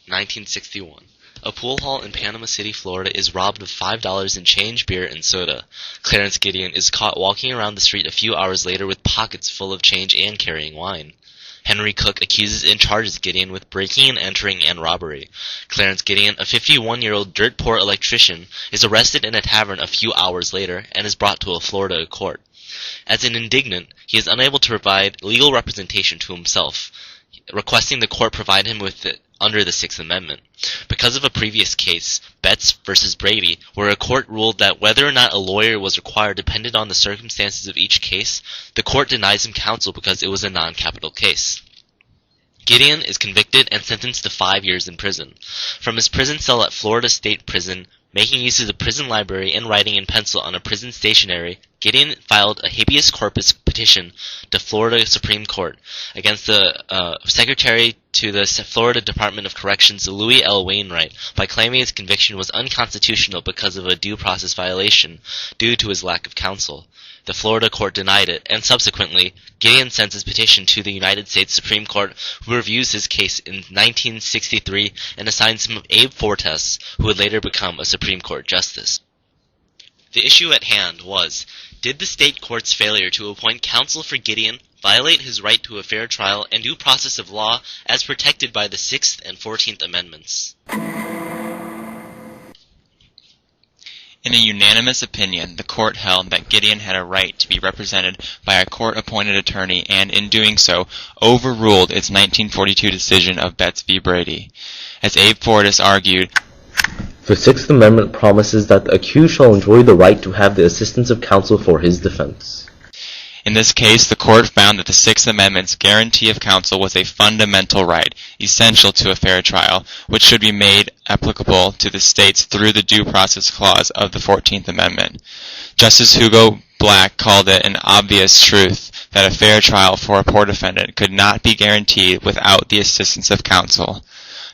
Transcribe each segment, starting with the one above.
1961. A pool hall in Panama City, Florida is robbed of $5 in change, beer, and soda. Clarence Gideon is caught walking around the street a few hours later with pockets full of change and carrying wine. Henry Cook accuses and charges Gideon with breaking and entering and robbery. Clarence Gideon, a 51-year-old dirt-poor electrician, is arrested in a tavern a few hours later and is brought to a Florida court. As an indignant, he is unable to provide legal representation to himself, requesting the court provide him with it under the Sixth Amendment. Because of a previous case, Betts v. Brady, where a court ruled that whether or not a lawyer was required depended on the circumstances of each case, the court denies him counsel because it was a non-capital case. Gideon is convicted and sentenced to 5 years in prison. From his prison cell at Florida State Prison, making use of the prison library and writing in pencil on a prison stationery, Gideon filed a habeas corpus petition to Florida Supreme Court against the Secretary to the Florida Department of Corrections, Louis L. Wainwright, by claiming his conviction was unconstitutional because of a due process violation due to his lack of counsel. The Florida court denied it, and subsequently, Gideon sent his petition to the United States Supreme Court, who reviews his case in 1963 and assigns him Abe Fortas, who would later become a Supreme Court justice. The issue at hand was, did the state court's failure to appoint counsel for Gideon violate his right to a fair trial and due process of law as protected by the 6th and 14th Amendments? In a unanimous opinion, the court held that Gideon had a right to be represented by a court-appointed attorney and, in doing so, overruled its 1942 decision of Betts v. Brady. As Abe Fortas argued, the Sixth Amendment promises that the accused shall enjoy the right to have the assistance of counsel for his defense. In this case, the court found that the Sixth Amendment's guarantee of counsel was a fundamental right, essential to a fair trial, which should be made applicable to the states through the Due Process Clause of the 14th Amendment. Justice Hugo Black called it an obvious truth that a fair trial for a poor defendant could not be guaranteed without the assistance of counsel.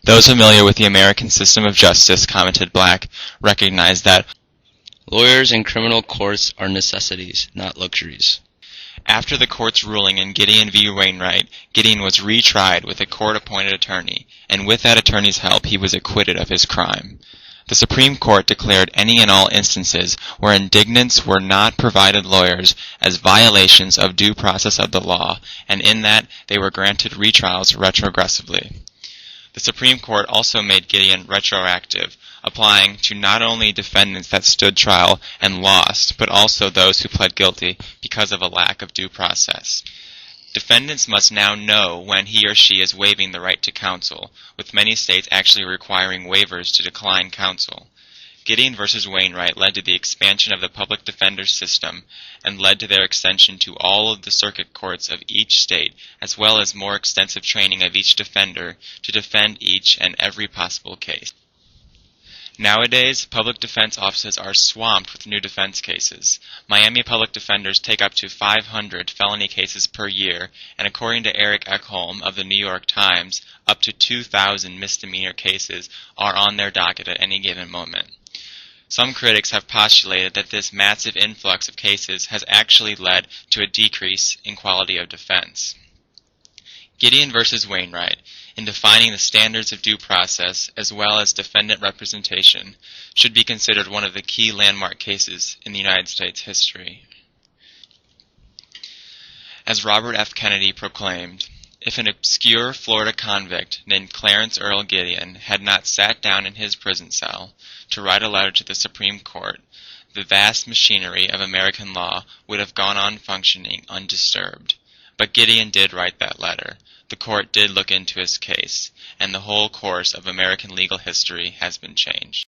Those familiar with the American system of justice, commented Black, recognize that lawyers in criminal courts are necessities, not luxuries. After the court's ruling in Gideon v. Wainwright, Gideon was retried with a court-appointed attorney, and with that attorney's help he was acquitted of his crime. The Supreme Court declared any and all instances where indignants were not provided lawyers as violations of due process of the law, and in that they were granted retrials retrogressively. The Supreme Court also made Gideon retroactive, applying to not only defendants that stood trial and lost, but also those who pled guilty because of a lack of due process. Defendants must now know when he or she is waiving the right to counsel, with many states actually requiring waivers to decline counsel. Gideon v. Wainwright led to the expansion of the public defender system and led to their extension to all of the circuit courts of each state, as well as more extensive training of each defender to defend each and every possible case. Nowadays, public defense offices are swamped with new defense cases. Miami public defenders take up to 500 felony cases per year, and according to Eric Ekholm of the New York Times, up to 2,000 misdemeanor cases are on their docket at any given moment. Some critics have postulated that this massive influx of cases has actually led to a decrease in quality of defense. Gideon v. Wainwright, in defining the standards of due process as well as defendant representation, should be considered one of the key landmark cases in the United States history. As Robert F. Kennedy proclaimed, if an obscure Florida convict named Clarence Earl Gideon had not sat down in his prison cell to write a letter to the Supreme Court, the vast machinery of American law would have gone on functioning undisturbed. But Gideon did write that letter. The court did look into his case, and the whole course of American legal history has been changed.